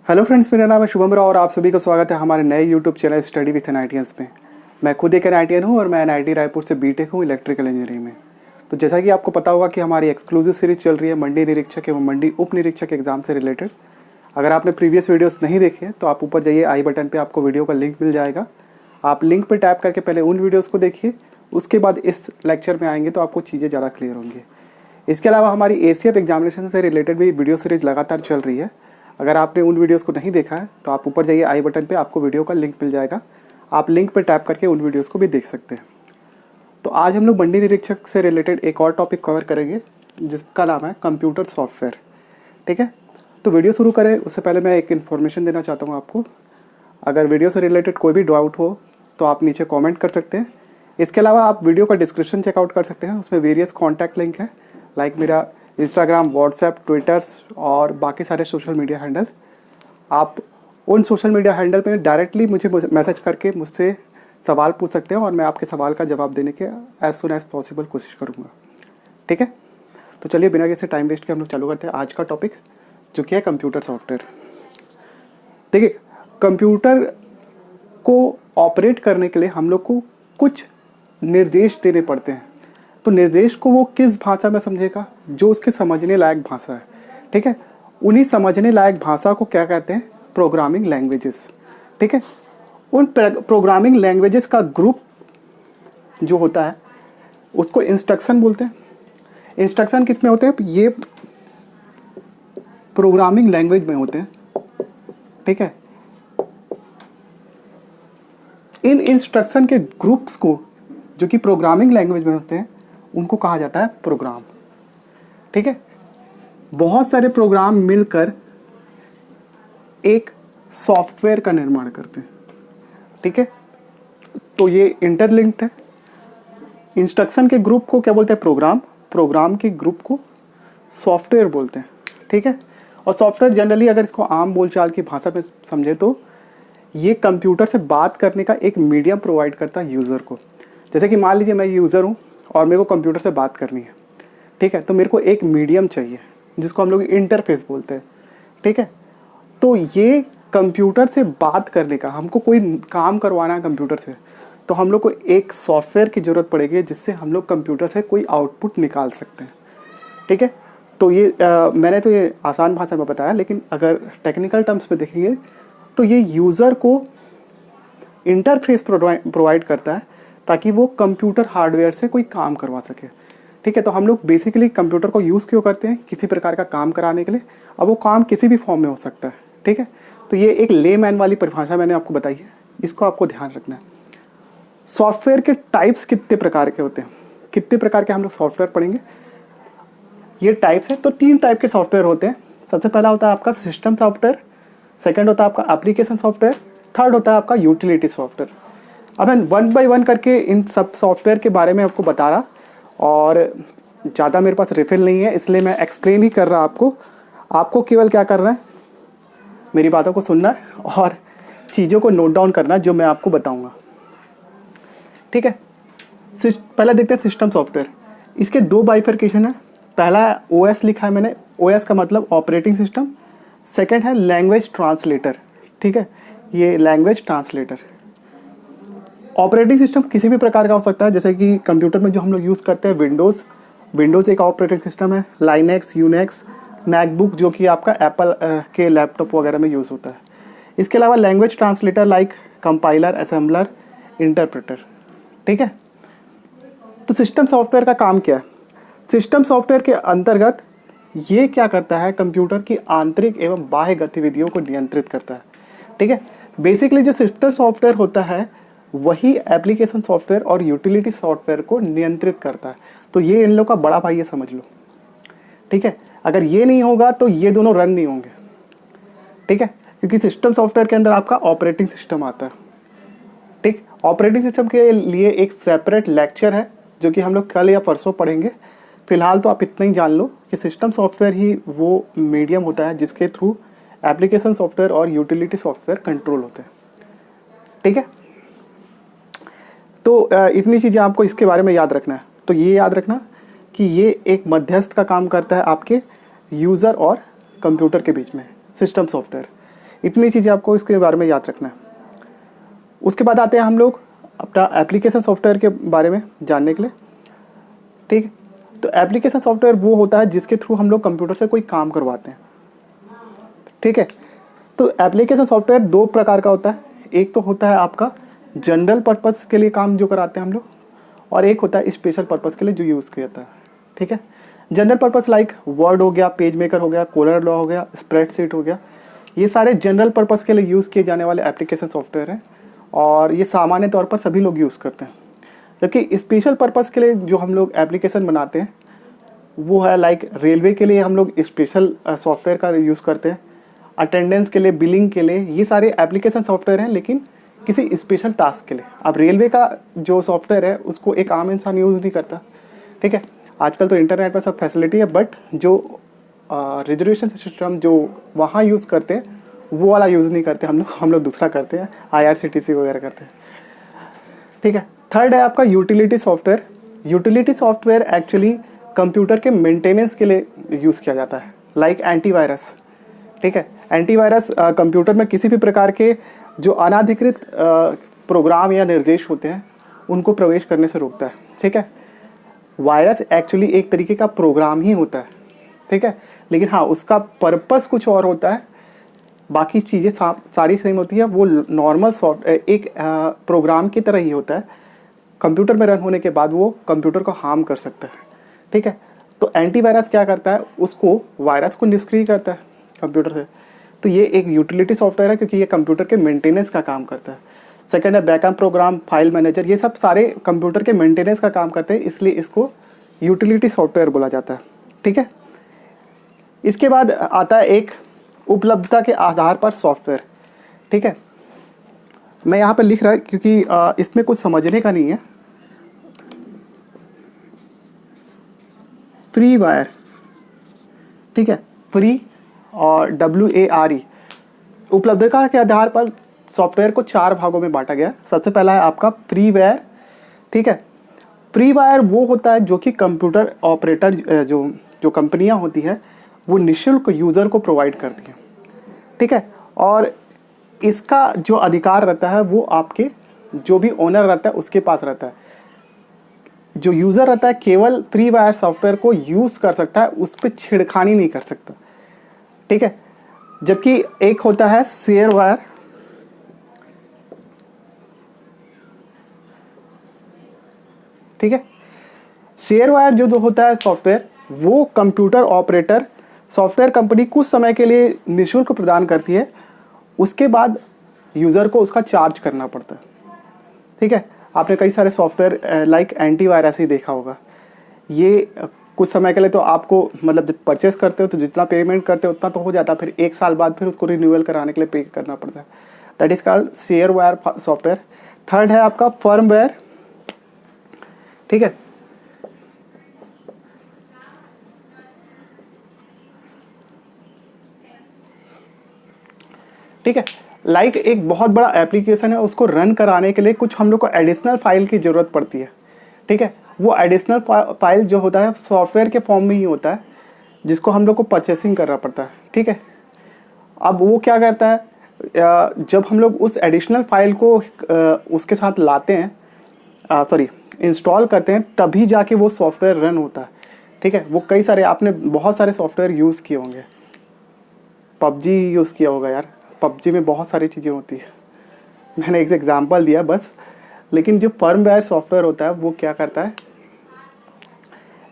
Hello friends, मेरा नाम है शुभम राव और आप सभी का स्वागत है हमारे नए यूट्यूब चैनल स्टडी विथ एनआईटीएंस में। मैं खुद एक एनआईटीएन हूँ और मैं एनआईटी रायपुर से बीटेक हूँ इलेक्ट्रिकल इंजीनियरिंग में। तो जैसा कि आपको पता होगा कि हमारी एक्सक्लूसिव सीरीज चल रही है मंडी निरीक्षक एवं मंडी उप निरीक्षक एग्जाम से रिलेटेड। अगर आपने प्रीवियस वीडियोज़ नहीं देखे तो आप ऊपर जाइए, आई बटन पर आपको वीडियो का लिंक मिल जाएगा। आप लिंक पर टैप करके पहले उन वीडियोज़ को देखिए, उसके बाद इस लेक्चर में आएंगे तो आपको चीज़ें ज़्यादा क्लियर होंगी। इसके अलावा हमारी एसीएफ एग्जामिनेशन से रिलेटेड भी वीडियो सीरीज लगातार चल रही है। अगर आपने उन वीडियोस को नहीं देखा है तो आप ऊपर जाइए, आई बटन पे आपको वीडियो का लिंक मिल जाएगा। आप लिंक पर टैप करके उन वीडियोस को भी देख सकते हैं। तो आज हम लोग मंडी निरीक्षक से रिलेटेड एक और टॉपिक कवर करेंगे जिसका नाम है कंप्यूटर सॉफ्टवेयर। ठीक है, तो वीडियो शुरू करें उससे पहले मैं एक इन्फॉर्मेशन देना चाहता हूँ आपको। अगर वीडियो से रिलेटेड कोई भी डाउट हो तो आप नीचे कॉमेंट कर सकते हैं। इसके अलावा आप वीडियो का डिस्क्रिप्शन चेकआउट कर सकते हैं, उसमें वेरियस कॉन्टैक्ट लिंक है, लाइक मेरा इंस्टाग्राम, व्हाट्सएप, ट्विटर्स और बाकी सारे सोशल मीडिया हैंडल। आप उन सोशल मीडिया हैंडल पे डायरेक्टली मुझे मैसेज करके मुझसे सवाल पूछ सकते हैं और मैं आपके सवाल का जवाब देने के एज सुन एज पॉसिबल कोशिश करूँगा। ठीक है, तो चलिए बिना किसी टाइम वेस्ट के हम लोग चालू करते हैं आज का टॉपिक, जो कि है कंप्यूटर सॉफ्टवेयर। देखिए, कंप्यूटर को ऑपरेट करने के लिए हम लोग को कुछ निर्देश देने पड़ते हैं। तो निर्देश को वो किस भाषा में समझेगा, जो उसके समझने लायक भाषा है। ठीक है, उन्हीं समझने लायक भाषा को क्या कहते हैं, प्रोग्रामिंग लैंग्वेजेस। ठीक है, उन प्रोग्रामिंग लैंग्वेजेस का ग्रुप जो होता है उसको इंस्ट्रक्शन बोलते हैं। इंस्ट्रक्शन किस में होते हैं, ये प्रोग्रामिंग लैंग्वेज में होते हैं। ठीक है, इन इंस्ट्रक्शन के ग्रुप्स को जो कि प्रोग्रामिंग लैंग्वेज में होते हैं उनको कहा जाता है प्रोग्राम। ठीक है, बहुत सारे प्रोग्राम मिलकर एक सॉफ्टवेयर का निर्माण करते हैं। ठीक है, तो ये इंटरलिंक्ड है। इंस्ट्रक्शन के ग्रुप को क्या बोलते हैं, प्रोग्राम। प्रोग्राम के ग्रुप को सॉफ्टवेयर बोलते हैं। ठीक है, और सॉफ्टवेयर जनरली अगर इसको आम बोलचाल की भाषा में समझे तो ये कंप्यूटर से बात करने का एक मीडियम प्रोवाइड करता है यूज़र को। जैसे कि मान लीजिए मैं यूज़र हूँ और मेरे को कंप्यूटर से बात करनी है। ठीक है, तो मेरे को एक मीडियम चाहिए जिसको हम लोग इंटरफेस बोलते हैं। ठीक है, तो ये कंप्यूटर से बात करने का, हमको कोई काम करवाना है कंप्यूटर से, तो हम लोग को एक सॉफ्टवेयर की ज़रूरत पड़ेगी जिससे हम लोग कंप्यूटर से कोई आउटपुट निकाल सकते हैं। ठीक है, तो ये मैंने तो ये आसान भाषा में बताया, लेकिन अगर टेक्निकल टर्म्स में देखेंगे तो ये यूज़र को इंटरफेस प्रोवाइड करता है ताकि वो कंप्यूटर हार्डवेयर से कोई काम करवा सके। ठीक है, तो हम लोग बेसिकली कंप्यूटर को यूज़ क्यों करते हैं, किसी प्रकार का काम कराने के लिए। अब वो काम किसी भी फॉर्म में हो सकता है। ठीक है, तो ये एक लेमैन वाली परिभाषा मैंने आपको बताई है, इसको आपको ध्यान रखना है। सॉफ्टवेयर के टाइप्स कितने प्रकार के होते हैं, कितने प्रकार के हम लोग सॉफ्टवेयर पढ़ेंगे, ये टाइप्स है। तो 3 टाइप के सॉफ्टवेयर होते हैं। सबसे पहला होता है आपका सिस्टम सॉफ्टवेयर, सेकेंड होता है आपका एप्लीकेशन सॉफ्टवेयर, थर्ड होता है आपका यूटिलिटी सॉफ्टवेयर। अब मैं 1 बाय 1 करके इन सब सॉफ्टवेयर के बारे में आपको बता रहा, और ज़्यादा मेरे पास रिफिल नहीं है इसलिए मैं एक्सप्लेन ही कर रहा आपको केवल क्या करना है, मेरी बातों को सुनना है और चीज़ों को नोट डाउन करना है जो मैं आपको बताऊंगा। ठीक है, पहले देखते हैं सिस्टम सॉफ्टवेयर। इसके 2 बाइफर्केशन है। पहला ओएस लिखा है मैंने, ओएस का मतलब ऑपरेटिंग सिस्टम। सेकेंड है लैंग्वेज ट्रांसलेटर। ठीक है, ये लैंग्वेज ट्रांसलेटर। ऑपरेटिंग सिस्टम किसी भी प्रकार का हो सकता है, जैसे कि कंप्यूटर में जो हम लोग यूज़ करते हैं विंडोज़ एक ऑपरेटिंग सिस्टम है, लाइनेक्स, यूनेक्स, मैकबुक जो कि आपका एप्पल के लैपटॉप वगैरह में यूज़ होता है। इसके अलावा language translator like compiler, assembler, interpreter. ठीक है, तो सिस्टम सॉफ्टवेयर का काम क्या है। सिस्टम सॉफ्टवेयर के अंतर्गत ये क्या करता है, कंप्यूटर की आंतरिक एवं बाह्य गतिविधियों को नियंत्रित करता है। ठीक है, बेसिकली जो सिस्टम सॉफ्टवेयर होता है वही एप्लीकेशन सॉफ्टवेयर और यूटिलिटी सॉफ्टवेयर को नियंत्रित करता है। तो ये इन लोग का बड़ा भाई है, समझ लो। ठीक है, अगर ये नहीं होगा तो ये दोनों रन नहीं होंगे। ठीक है, क्योंकि सिस्टम सॉफ्टवेयर के अंदर आपका ऑपरेटिंग सिस्टम आता है। ठीक, ऑपरेटिंग सिस्टम के लिए एक सेपरेट लेक्चर है जो कि हम लोग कल या परसों पढ़ेंगे। फिलहाल तो आप इतना ही जान लो कि सिस्टम सॉफ्टवेयर ही वो मीडियम होता है जिसके थ्रू एप्लीकेशन सॉफ्टवेयर और यूटिलिटी सॉफ्टवेयर कंट्रोल होते हैं। ठीक है, तो इतनी चीज़ें आपको इसके बारे में याद रखना है। तो ये याद रखना कि ये एक मध्यस्थ का काम करता है आपके यूज़र और कंप्यूटर के बीच में, सिस्टम सॉफ्टवेयर। इतनी चीज़ें आपको इसके बारे में याद रखना है। उसके बाद आते हैं हम लोग अपना एप्लीकेशन सॉफ्टवेयर के बारे में जानने के लिए। ठीक है, तो एप्लीकेशन सॉफ्टवेयर वो होता है जिसके थ्रू हम लोग कंप्यूटर से कोई काम करवाते हैं। ठीक है, तो एप्लीकेशन सॉफ्टवेयर दो प्रकार का होता है। एक तो होता है आपका जनरल पर्पस के लिए काम जो कराते हैं हम लोग, और एक होता है स्पेशल पर्पस के लिए जो यूज़ किया जाता है। ठीक है, जनरल पर्पस लाइक वर्ड हो गया, पेज मेकर हो गया, कोलर लॉ हो गया, स्प्रेडशीट हो गया, ये सारे जनरल पर्पस के लिए यूज़ किए जाने वाले एप्लीकेशन सॉफ्टवेयर हैं और ये सामान्य तौर पर सभी लोग यूज़ करते हैं। जबकि स्पेशल पर्पस के लिए जो हम लोग एप्लीकेशन बनाते हैं वो है लाइक रेलवे के लिए हम लोग स्पेशल सॉफ्टवेयर का यूज़ करते हैं, अटेंडेंस के लिए, बिलिंग के लिए, ये सारे एप्लीकेशन सॉफ्टवेयर हैं लेकिन किसी स्पेशल टास्क के लिए। अब रेलवे का जो सॉफ्टवेयर है उसको एक आम इंसान यूज़ नहीं करता। ठीक है, आजकल तो इंटरनेट पर सब फैसिलिटी है, बट जो रिजर्वेशन सिस्टम जो वहाँ यूज़ करते हैं वो वाला यूज़ नहीं करते हम लोग दूसरा करते हैं, IRCTC वगैरह करते हैं। ठीक है, थर्ड है आपका utility software. Utility software actually computer के मेंटेनेंस के लिए यूज़ किया जाता है, लाइक एंटीवायरस। ठीक है, एंटीवायरस कंप्यूटर में किसी भी प्रकार के जो अनाधिकृत प्रोग्राम या निर्देश होते हैं उनको प्रवेश करने से रोकता है। ठीक है, वायरस एक्चुअली एक तरीके का प्रोग्राम ही होता है। ठीक है, लेकिन हाँ उसका पर्पस कुछ और होता है, बाकी चीज़ें सारी सेम होती है। वो नॉर्मल सॉफ्टवेयर एक प्रोग्राम की तरह ही होता है, कंप्यूटर में रन होने के बाद वो कंप्यूटर को हार्म कर सकता है। ठीक है, तो एंटीवायरस क्या करता है, उसको वायरस को निष्क्रिय करता है कंप्यूटर से। तो ये एक यूटिलिटी सॉफ्टवेयर है क्योंकि ये कंप्यूटर के मेंटेनेंस का काम करता है। सेकंड है बैकअप प्रोग्राम, फाइल मैनेजर, ये सब सारे कंप्यूटर के मेंटेनेंस का काम करते हैं, इसलिए इसको यूटिलिटी सॉफ्टवेयर बोला जाता है। ठीक है, इसके बाद आता है एक उपलब्धता के आधार पर सॉफ्टवेयर। ठीक है, मैं यहाँ पर लिख रहा है क्योंकि इसमें कुछ समझने का नहीं है। फ्री वायर, ठीक है, फ्री और WARE, उपलब्धता के आधार पर सॉफ्टवेयर को 4 भागों में बांटा गया। सबसे पहला है आपका फ्री वायर। ठीक है, फ्री वायर वो होता है जो कि कंप्यूटर ऑपरेटर जो कंपनियां होती है वो निःशुल्क यूज़र को प्रोवाइड करती हैं। ठीक है, और इसका जो अधिकार रहता है वो आपके जो भी ओनर रहता है उसके पास रहता है। जो यूज़र रहता है केवल फ्री वायर सॉफ्टवेयर को यूज़ कर सकता है, उस पर छेड़खानी नहीं कर सकता। ठीक है, जबकि एक होता है शेयर वायर। ठीक है, शेयर वायर जो होता है सॉफ्टवेयर, वो कंप्यूटर ऑपरेटर सॉफ्टवेयर कंपनी कुछ समय के लिए निःशुल्क प्रदान करती है, उसके बाद यूज़र को उसका चार्ज करना पड़ता है। ठीक है, आपने कई सारे सॉफ्टवेयर लाइक एंटीवायरस ही देखा होगा, ये कुछ समय के लिए तो आपको मतलब जब परचेस करते हो तो जितना पेमेंट करते हो उतना तो हो जाता है, फिर 1 साल बाद फिर उसको रिन्यूअल कराने के लिए पे करना पड़ता है। That is called share wire software. Third है आपका फर्मवेयर। ठीक है, ठीक है, लाइक एक बहुत बड़ा एप्लीकेशन है, उसको रन कराने के लिए कुछ हम लोग को एडिशनल फाइल की ज़रूरत पड़ती है। ठीक है, वो एडिशनल फाइल जो होता है सॉफ्टवेयर के फॉर्म में ही होता है, जिसको हम लोग को परचेसिंग करना पड़ता है। ठीक है, अब वो क्या करता है, जब हम लोग उस एडिशनल फाइल को उसके साथ लाते हैं, इंस्टॉल करते हैं, तभी जाके वो सॉफ्टवेयर रन होता है। ठीक है, वो कई सारे आपने बहुत सारे सॉफ्टवेयर यूज़ किए होंगे, PUBG यूज़ किया होगा यार, PUBG में बहुत सारी चीज़ें होती है, मैंने एक एग्जांपल दिया बस। लेकिन जो फर्मवेयर सॉफ्टवेयर होता है वो क्या करता है,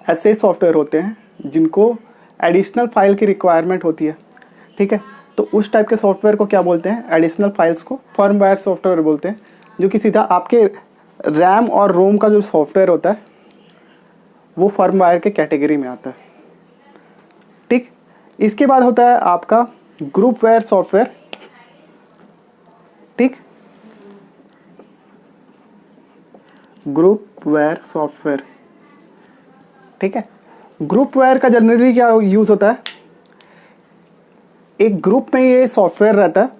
ऐसे सॉफ्टवेयर होते हैं जिनको एडिशनल फाइल की रिक्वायरमेंट होती है। ठीक है, तो उस टाइप के सॉफ्टवेयर को क्या बोलते हैं, एडिशनल फाइल्स को फर्मवेयर सॉफ्टवेयर बोलते हैं, जो कि सीधा आपके रैम और रोम का जो सॉफ्टवेयर होता है वो फर्मवेयर के कैटेगरी में आता है। ठीक, इसके बाद होता है आपका ग्रुपवेयर सॉफ्टवेयर। ठीक, ग्रुपवेयर सॉफ्टवेयर। ठीक है, ग्रुपवेयर का जनरली क्या यूज़ होता है, एक ग्रुप में ये सॉफ्टवेयर रहता है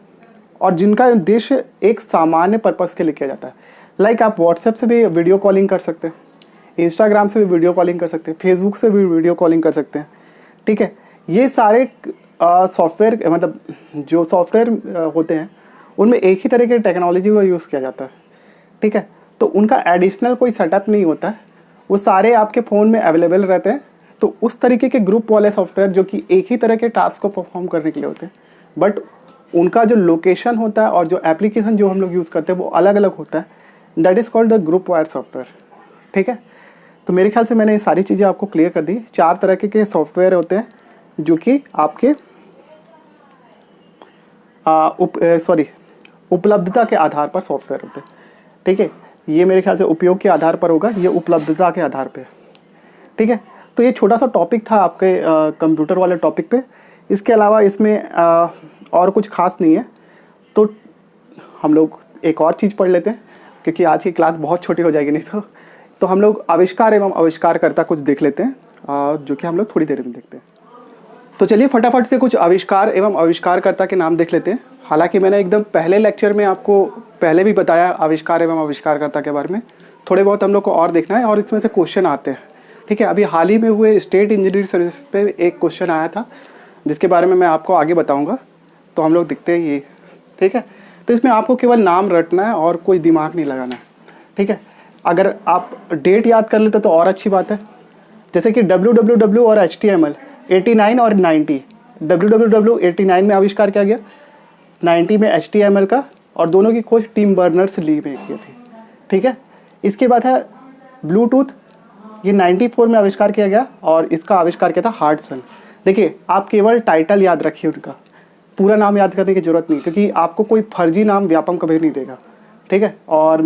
और जिनका उद्देश्य एक सामान्य पर्पस के लिए किया जाता है। लाइक आप व्हाट्सएप से भी वीडियो कॉलिंग कर सकते हैं, इंस्टाग्राम से भी वीडियो कॉलिंग कर सकते हैं, फेसबुक से भी वीडियो कॉलिंग कर सकते हैं। ठीक है, ये सारे सॉफ्टवेयर मतलब जो सॉफ्टवेयर होते हैं उनमें एक ही तरह की टेक्नोलॉजी को यूज़ किया जाता है, ठीक है। तो उनका एडिशनल कोई सेटअप नहीं होता है, वो सारे आपके फ़ोन में अवेलेबल रहते हैं। तो उस तरीके के ग्रुप वाले सॉफ्टवेयर जो कि एक ही तरह के टास्क को परफॉर्म करने के लिए होते हैं, बट उनका जो लोकेशन होता है और जो एप्लीकेशन जो हम लोग यूज़ करते हैं वो अलग अलग होता है, that is called the group wire software, ठीक है। तो मेरे ख्याल से मैंने ये सारी चीज़ें आपको क्लियर कर दी। 4 तरह के सॉफ्टवेयर होते हैं जो कि आपके उपलब्धता के आधार पर सॉफ्टवेयर होते हैं, ठीक है। ये मेरे ख्याल से उपयोग के आधार पर होगा, ये उपलब्धता के आधार पे, ठीक है। तो ये छोटा सा टॉपिक था आपके कंप्यूटर वाले टॉपिक पे। इसके अलावा इसमें और कुछ खास नहीं है। तो हम लोग एक और चीज़ पढ़ लेते हैं, क्योंकि आज की क्लास बहुत छोटी हो जाएगी नहीं तो हम लोग आविष्कार एवं आविष्कारकर्ता कुछ देख लेते हैं, जो कि हम लोग थोड़ी देर में देखते हैं। तो चलिए फटाफट से कुछ आविष्कार एवं आविष्कारकर्ता के नाम देख लेते हैं। हालांकि मैंने एकदम पहले लेक्चर में आपको पहले भी बताया आविष्कार एवं आविष्कारकर्ता के बारे में, थोड़े बहुत हम लोग को और देखना है और इसमें से क्वेश्चन आते हैं, ठीक है। अभी हाल ही में हुए स्टेट इंजीनियरिंग सर्विस पे एक क्वेश्चन आया था जिसके बारे में मैं आपको आगे बताऊँगा। तो हम लोग देखते हैं ये, ठीक है। तो इसमें आपको केवल नाम रटना है और कोई दिमाग नहीं लगाना है, ठीक है। अगर आप डेट याद कर लेते तो और अच्छी बात है। जैसे कि www और HTML 89 और 90, www 89 में आविष्कार किया गया, 90 में HTML का, और दोनों की खोज टिम बर्नर्स ली में की थी, ठीक है। इसके बाद है ब्लूटूथ, ये 94 में आविष्कार किया गया और इसका आविष्कार किया था हार्टसन। देखिए आप केवल टाइटल याद रखिए, उनका पूरा नाम याद करने की जरूरत नहीं, क्योंकि आपको कोई फर्जी नाम व्यापम कभी नहीं देगा, ठीक है। और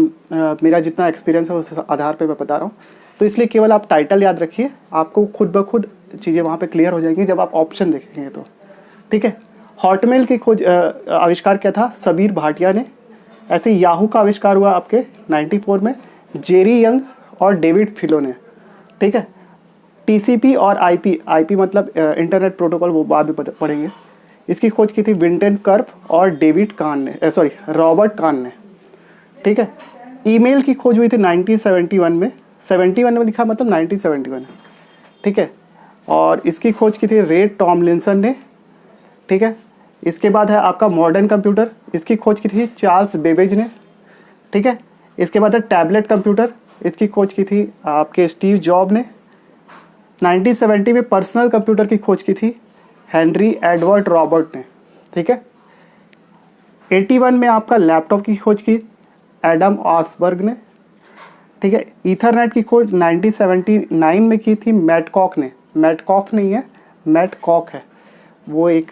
मेरा जितना एक्सपीरियंस है उस आधार पे मैं बता रहा हूँ, तो इसलिए केवल आप टाइटल याद रखिए, आपको खुद ब खुद चीज़ें वहाँ पे क्लियर हो जाएंगी जब आप ऑप्शन देखेंगे तो, ठीक है। हॉटमेल की खोज आविष्कार किया था सबीर भाटिया ने। ऐसे याहू का आविष्कार हुआ आपके 94 में जेरी यंग और डेविड फिलो ने, ठीक है। TCP और IP मतलब इंटरनेट प्रोटोकॉल, वो बाद में पढ़ेंगे। इसकी खोज की थी विंटेन कर्फ और रॉबर्ट कान ने, ठीक है। ईमेल की खोज हुई थी 1971 में, 71 में लिखा मतलब 1971, ठीक है। और इसकी खोज की थी रे टॉमलिंसन ने, ठीक है। इसके बाद है आपका मॉडर्न कंप्यूटर, इसकी खोज की थी चार्ल्स बेबेज ने, ठीक है। इसके बाद है टैबलेट कंप्यूटर, इसकी खोज की थी आपके स्टीव जॉब ने। 1970 में पर्सनल कंप्यूटर की खोज की थी हेनरी एडवर्ड रॉबर्ट ने, ठीक है। 81 में आपका लैपटॉप की खोज की एडम ऑसबर्ग ने, ठीक है। ईथरनेट की खोज 1979 में की थी मैटकॉक ने, मैटकॉफ नहीं है, मैटकॉक है, वो एक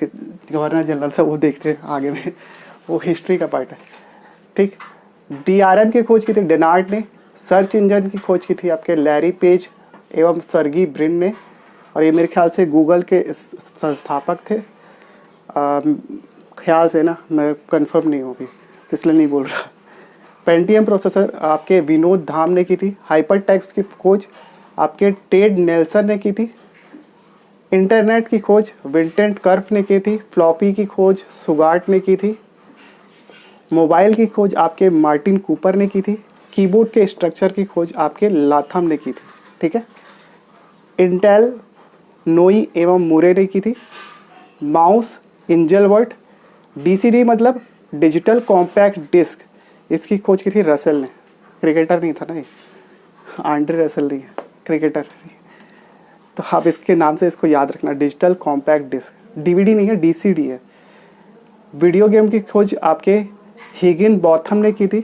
गवर्नर जनरल से, वो देखते हैं आगे में, वो हिस्ट्री का पार्ट है, ठीक। DRM की खोज की थी डेनार्ड ने। सर्च इंजन की खोज की थी आपके लैरी पेज एवं सर्गी ब्रिन ने, और ये मेरे ख्याल से गूगल के संस्थापक थे, ख्याल से ना, मैं कंफर्म नहीं होगी तो इसलिए नहीं बोल रहा। पेंटियम प्रोसेसर आपके विनोद धाम ने की थी। हाइपर टेक्स्ट की खोज आपके टेड नेल्सन ने की थी। इंटरनेट की खोज विंटेंट कर्फ ने की थी। फ्लॉपी की खोज सुगार्ट ने की थी। मोबाइल की खोज आपके मार्टिन कूपर ने की थी। कीबोर्ड के स्ट्रक्चर की खोज आपके लाथम ने की थी, ठीक है। इंटेल नोई एवं मुरे ने की थी। माउस इंजलवर्ट। DCD मतलब डिजिटल कॉम्पैक्ट डिस्क, इसकी खोज की थी रसेल ने, क्रिकेटर नहीं था ना ये, आंड्रे रसेल नहीं है, क्रिकेटर। तो आप इसके नाम से इसको याद रखना, डिजिटल कॉम्पैक्ट डिस्क। DVD नहीं है, DCD है। वीडियो गेम की खोज आपके हिगिन बॉथम ने की थी,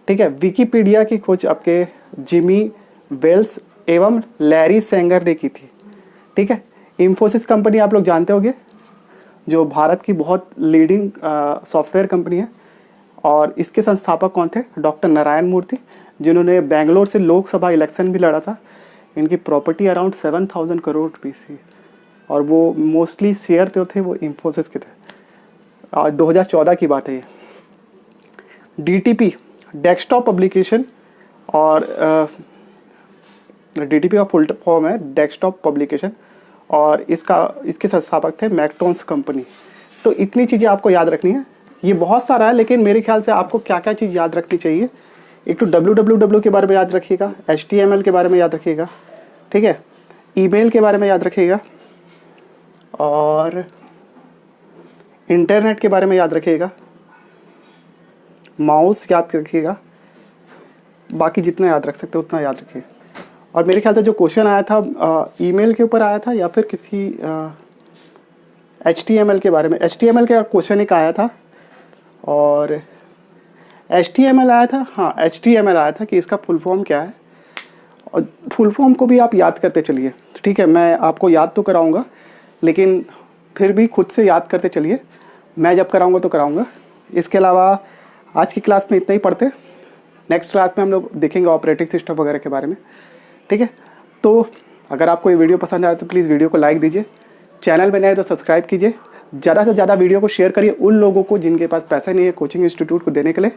ठीक है। विकिपीडिया की खोज आपके जिमी वेल्स एवं लैरी सेंगर ने की थी, ठीक है। इंफोसिस कंपनी आप लोग जानते होंगे, जो भारत की बहुत लीडिंग सॉफ्टवेयर कंपनी है, और इसके संस्थापक कौन थे? डॉक्टर नारायण मूर्ति, जिन्होंने बेंगलोर से लोकसभा इलेक्शन भी लड़ा था। इनकी प्रॉपर्टी अराउंड 7,000 करोड़ रुपीस थी, और वो मोस्टली शेयर जो थे वो इंफोसिस के थे। और 2014 की बात है ये। DTP डेस्कटॉप पब्लिकेशन, और DTP का फुल फॉर्म है डेस्कटॉप पब्लिकेशन, और इसके संस्थापक थे मैक्टोन्स कंपनी। तो इतनी चीज़ें आपको याद रखनी है। ये बहुत सारा है, लेकिन मेरे ख्याल से आपको क्या क्या चीज़ याद रखनी चाहिए, एक तो www के बारे में याद रखिएगा, HTML के बारे में याद रखिएगा, ठीक है। ईमेल के बारे में याद रखिएगा, और इंटरनेट के बारे में याद रखिएगा, माउस याद रखिएगा, बाकी जितना याद रख सकते हो उतना याद रखिए। और मेरे ख्याल से जो क्वेश्चन आया था ईमेल के ऊपर आया था या फिर किसी HTML के बारे में, HTML का क्वेश्चन एक आया था और HTML आया था, हाँ HTML आया था कि इसका फुल फॉर्म क्या है, और फुल फॉर्म को भी आप याद करते चलिए। तो ठीक है, मैं आपको याद तो कराऊंगा लेकिन फिर भी खुद से याद करते चलिए, मैं जब कराऊंगा तो कराऊंगा। इसके अलावा आज की क्लास में इतना ही पढ़ते, नेक्स्ट क्लास में हम लोग देखेंगे ऑपरेटिंग सिस्टम वगैरह के बारे में। ठीक है, तो अगर आपको ये वीडियो पसंद आए तो प्लीज़ वीडियो को लाइक दीजिए, चैनल में नए तो सब्सक्राइब कीजिए, ज़्यादा से ज़्यादा वीडियो को शेयर करिए उन लोगों को जिनके पास पैसा नहीं है कोचिंग इंस्टीट्यूट को देने के लिए,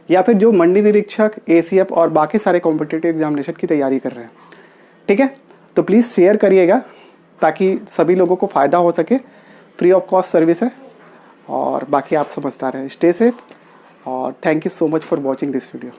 या फिर जो मंडी निरीक्षक, ACF और बाकी सारे कॉम्पिटिटिव एग्जामिनेशन की तैयारी कर रहे हैं। ठीक है, तो प्लीज़ शेयर करिएगा ताकि सभी लोगों को फ़ायदा हो सके। फ्री ऑफ कॉस्ट सर्विस है और बाकी आप समझदार हैं। स्टे सेफ और thank you so much for watching this video.